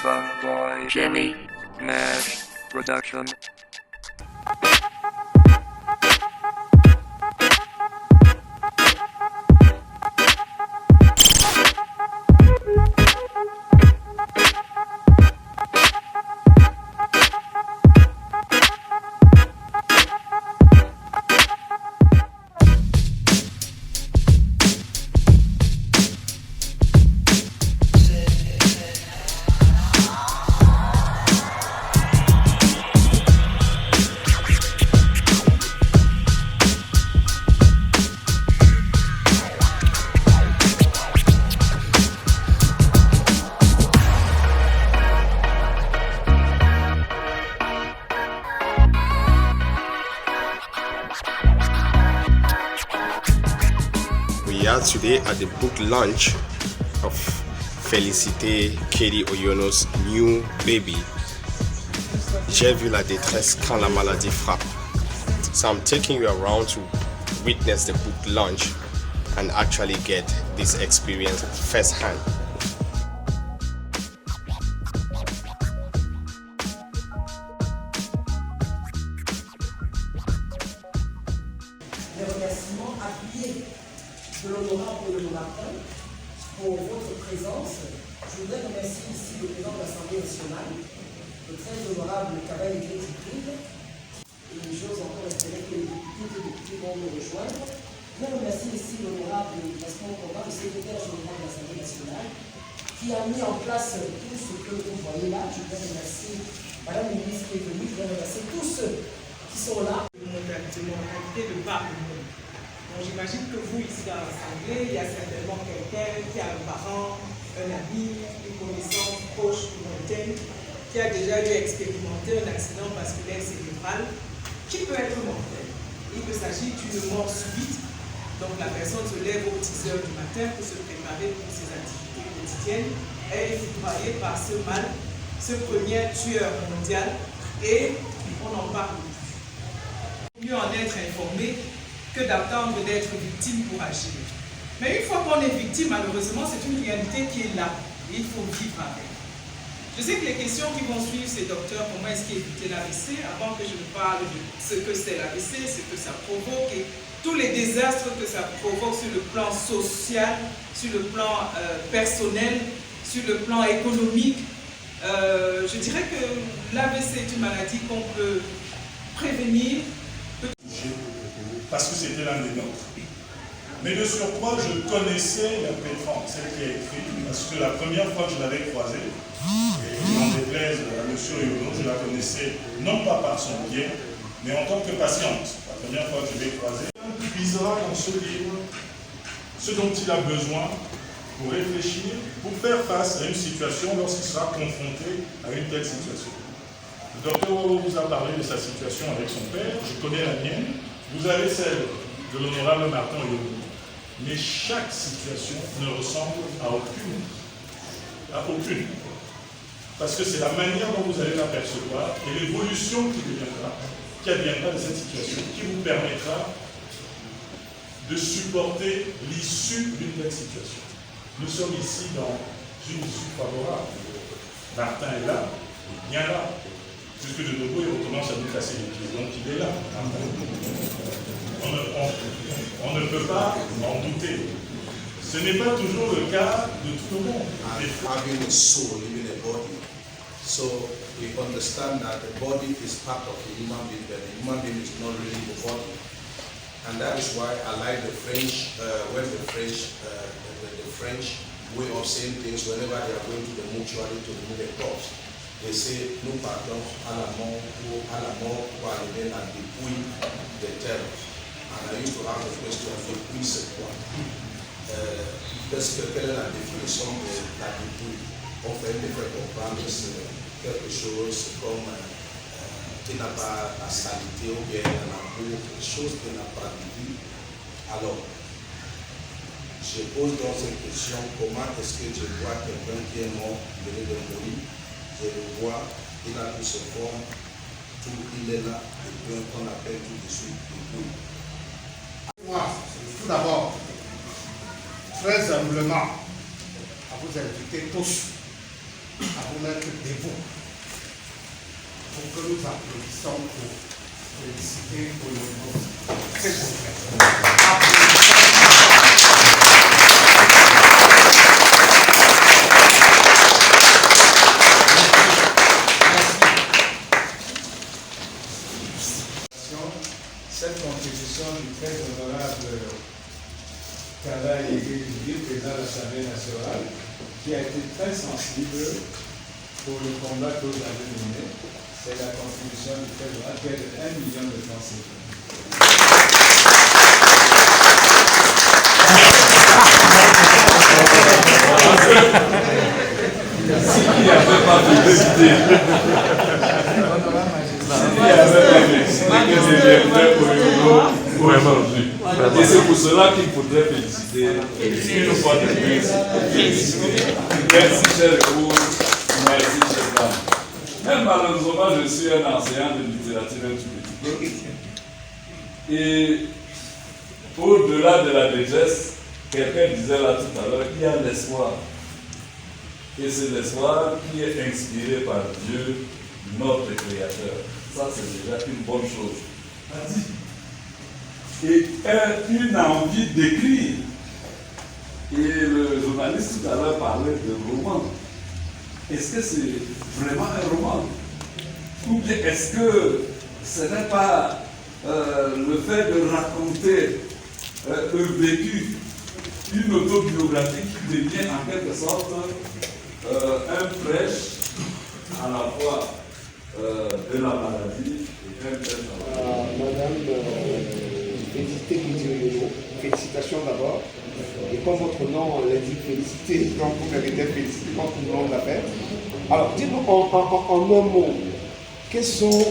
Fun Boy Jimmy Nash Production. We are today at the book launch of Félicité Katie Oyono's new baby, J'ai vu la détresse quand la maladie frappe. So I'm taking you around to witness the book launch and actually get this experience firsthand. Les remerciements appuyés de l'honorable Bruno Martin pour votre présence. Je voudrais remercier ici le président de l'Assemblée nationale, le très honorable Kabal Edouard, et j'ose encore espérer que les députés vont nous rejoindre. Je voudrais remercier ici l'honorable Gaston Combat, le secrétaire général de l'Assemblée nationale, qui a mis en place tout ce que vous voyez là. Je voudrais remercier Madame la ministre qui est venue, je voudrais remercier tous ceux qui sont là. De mon activité de part du monde. Donc j'imagine que vous, ici dans l'Assemblée, il y a certainement quelqu'un qui a un parent, un ami, une connaissance proche ou lointaine, qui a déjà eu expérimenté un accident vasculaire cérébral qui peut être mortel. Il peut s'agir d'une mort subite. Donc la personne se lève aux petites heures du matin pour se préparer pour ses activités quotidiennes. Elle est foudroyée par ce mal, ce premier tueur mondial, et on en parle. Mieux en être informé que d'attendre d'être victime pour agir. Mais une fois qu'on est victime, malheureusement, c'est une réalité qui est là et il faut vivre avec. Je sais que les questions qui vont suivre, c'est docteur, comment est-ce qu'éviter l'AVC, avant que je ne parle de ce que c'est l'AVC, ce que ça provoque et tous les désastres que ça provoque sur le plan social, sur le plan personnel, sur le plan économique. Je dirais que l'AVC est une maladie qu'on peut prévenir. Parce que c'était l'un des nôtres. Mais de surcroît, je connaissais la Pétran, celle qui a écrit, parce que la première fois que je l'avais croisée, et n'en déplaise à M. Oyono, je la connaissais non pas par son biais, mais en tant que patiente. La première fois que je l'ai croisée, il puisera dans ce livre ce dont il a besoin pour réfléchir, pour faire face à une situation lorsqu'il sera confronté à une telle situation. Le docteur Wawo vous a parlé de sa situation avec son père, je connais la mienne. Vous avez celle de l'honorable Martin Oyono. Mais chaque situation ne ressemble à aucune. À aucune. Parce que c'est la manière dont vous allez l'apercevoir et l'évolution qui adviendra de cette situation, qui vous permettra de supporter l'issue d'une telle situation. Nous sommes ici dans une issue favorable. Martin est là, il est bien là. Puisque de nouveau, il recommence à nous casser les pieds. Donc il est là. On ne peut pas en douter. Ce n'est pas toujours le cas de tout le monde. Having a soul, even a body. So we understand that the body is part of the human being, but the human being is not really the body. And that is why I like the French, when the French way of saying things whenever they are going to the mortuary to remove a corpse. They say, nous partons à la mort pour arriver à dépouiller des terres. And I used to have a question, dépouille c'est quoi? Quelle est la définition de la dépouille? On fait me faire comprendre que c'est quelque chose comme qui n'a pas la saleté ou bien la peau, quelque chose qui n'a pas de vie. Alors, je pose donc cette question, comment est-ce que je vois quelqu'un qui est mort, qui venait de mourir? Je le vois, il a toutes ses formes, tout, il est là, et puis on appelle tout de suite dépouille. Moi, tout d'abord, très humblement, à vous inviter tous à vous mettre debout pour que nous applaudissions pour féliciter pour le monde. Très concret. Cette contribution du très honorable Kala Yégué, président de l'Assemblée nationale, qui a été très sensible pour le combat que vous avez mené, c'est la contribution du très honorable qui est de 1 million de francs CFA. S'il n'y avait pas publicité, et c'est pour cela qu'il faudrait féliciter une fois de plus. Merci chère épouse, merci chère dame. Même malheureusement, je suis un enseignant de littérature un tout petit peu. Et au-delà de la détresse, quelqu'un disait là tout à l'heure, il y a l'espoir. Et c'est l'espoir qui est inspiré par Dieu, notre Créateur. Ça, c'est déjà une bonne chose. Et une envie d'écrire. Et le journaliste tout à l'heure parlait de roman. Est-ce que c'est vraiment un roman? Ou bien est-ce que ce n'est pas le fait de raconter un vécu, une autobiographie qui devient en quelque sorte un prêche à la fois de la maladie et un prêche à la maladie. Madame, félicitations d'abord. Et comme votre nom l'indique, félicité, donc vous méritez féliciter quand tout le monde l'appelle. Alors, dites-nous en un mot, quelles sont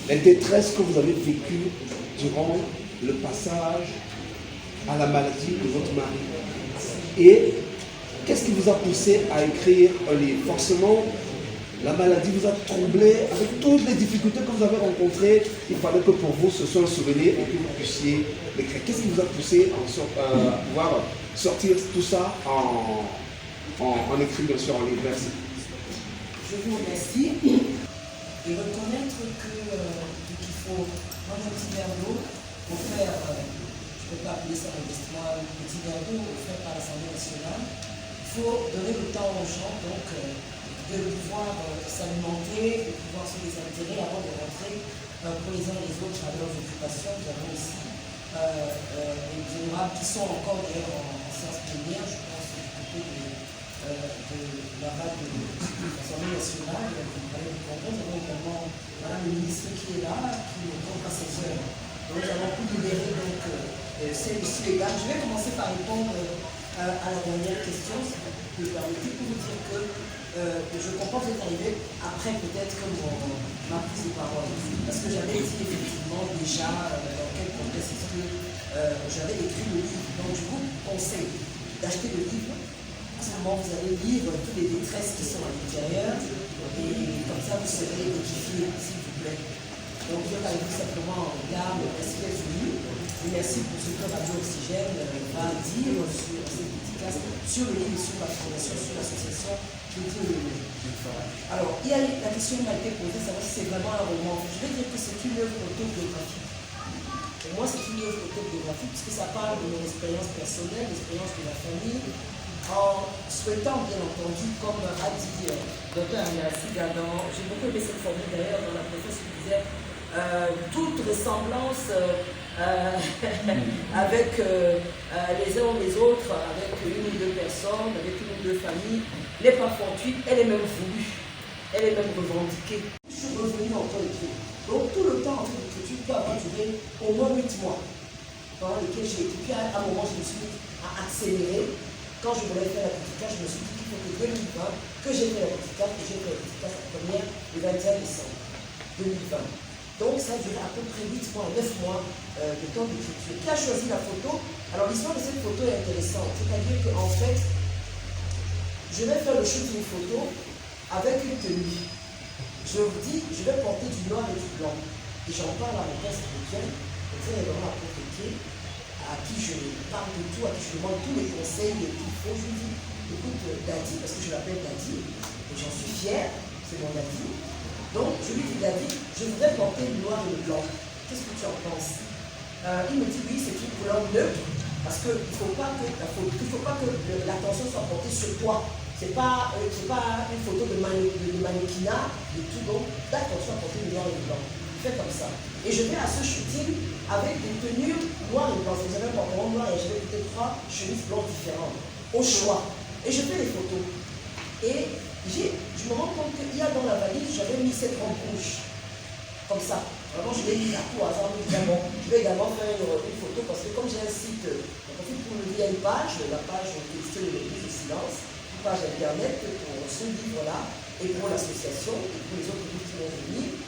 les détresses que vous avez vécues durant le passage à la maladie de votre mari? Et qu'est-ce qui vous a poussé à écrire un livre? Forcément, la maladie vous a troublé avec toutes les difficultés que vous avez rencontrées. Il fallait que pour vous ce soit un souvenir et que vous puissiez l'écrire. Qu'est-ce qui vous a poussé à pouvoir sortir tout ça en écrivant sur un livre? Merci. Je vous remercie et reconnaître qu'il faut prendre un petit verre d'eau pour faire, je ne peux pas appeler ça modestement, un petit verre d'eau offert par l'Assemblée nationale. Il faut donner le temps aux gens donc de pouvoir s'alimenter, de pouvoir se désaltérer avant de rentrer pour les uns et les autres à leurs occupations. Nous avons aussi les honorables qui sont encore d'ailleurs en séance plénière, je pense, du côté de la rade de l'Assemblée nationale, du palais du Congrès. Nous avons également Madame le ministre qui est là, qui nous compte à ses heures. Donc nous avons pu libérer donc c'est aussi légal. Je vais commencer par répondre à la dernière question, si vous me permettez, pour vous dire que je comprends que vous êtes arrivé après peut-être que ma prise de parole. Parce que j'avais dit effectivement déjà dans quel contexte est-ce que j'avais écrit le livre. Donc je vous conseille d'acheter le livre. À ce moment, vous allez lire toutes les détresses qui sont à l'intérieur. Et comme ça, vous serez édifié, s'il vous plaît. Donc je vais vous simplement en garde respect du. Et merci pour ce que Radio Oxygène va dire sur cette dédicace, sur le livre, sur la fondation, sur l'association qui dit le livre. Alors, il y a la question qui m'a été posée, savoir si c'est vraiment un roman. Je vais dire que c'est une œuvre autobiographique. Pour moi, c'est une œuvre autobiographique puisque ça parle de mon expérience personnelle, l'expérience de la famille, en souhaitant, bien entendu, comme a dit Dr. Amiasi Gadan, j'ai beaucoup aimé cette formule d'ailleurs dans la préface qui disait toute ressemblance avec les uns ou les autres, avec une ou deux personnes, avec une ou deux familles, n'est pas fortuite, elle est même voulue, elle est même revendiquée. Je suis revenue encore écrire. Donc tout le temps en fait, d'écriture peut avoir duré au moins 8 mois, pendant lesquels j'ai écrit. Puis à un moment, je me suis mis à accélérer. Quand je voulais faire la petite case, je me suis dit qu'il faut que 2020, que j'ai fait la petite case, et j'ai fait la petite case la première le 21 décembre 2020. Donc ça a duré à peu près 8 mois, 9 mois de temps d'écriture. Qui a choisi la photo? Alors l'histoire de cette photo est intéressante. C'est-à-dire qu'en fait, je vais faire le shoot d'une photo avec une tenue. Je vous dis, je vais porter du noir et du blanc. Et j'en parle à mon père spirituel, le très révérend apôtre Pied, à qui je parle de tout, à qui je demande tous les conseils qu'il faut. Je lui dis, écoute Daddy, parce que je l'appelle Daddy, et j'en suis fière, c'est mon Daddy. Donc je lui dis Daddy, je voudrais porter le noir et le blanc. Qu'est-ce que tu en penses? Il me dit oui, c'est une couleur neutre, parce qu'il ne faut pas que l'attention soit portée sur toi. C'est pas une photo de mannequinat et tout, donc l'attention à porter le noir et le blanc. Fais comme ça. Et je vais à ce shooting avec des tenues noires et blanches. J'avais un pantalon noir et j'avais peut-être 3 chemises blanches différentes, au choix. Et je fais les photos. Et je me rends compte qu'il y a dans la valise, j'avais mis cette robe rouge. Comme ça. Vraiment, je l'ai mis à tout hasard, évidemment. Je vais également faire une photo parce que comme j'ai un site, pour le dire, une page, la page Textile de l'Église du Silence, une page internet pour ce livre-là, et pour l'association, et pour les autres livres qui vont venir.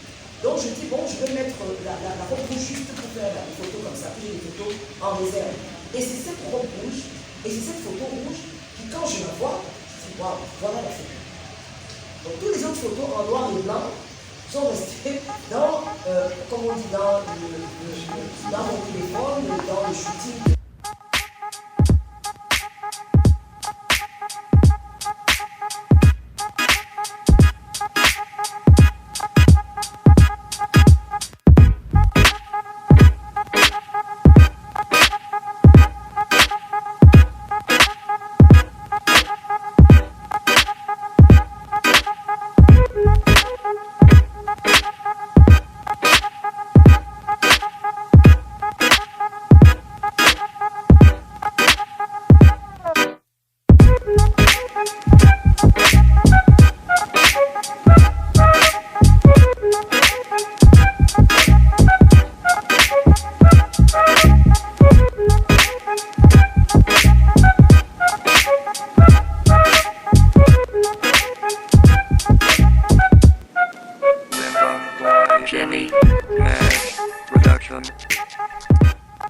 Donc je dis, bon, je vais mettre la robe rouge juste pour faire une photo comme ça, puis j'ai des photos en réserve. Et c'est cette robe rouge, et c'est cette photo rouge, qui quand je la vois, je dis, waouh, voilà la photo. Donc toutes les autres photos en noir et blanc sont restées dans, comme on dit, dans mon téléphone, dans le shooting. Jimmy Nash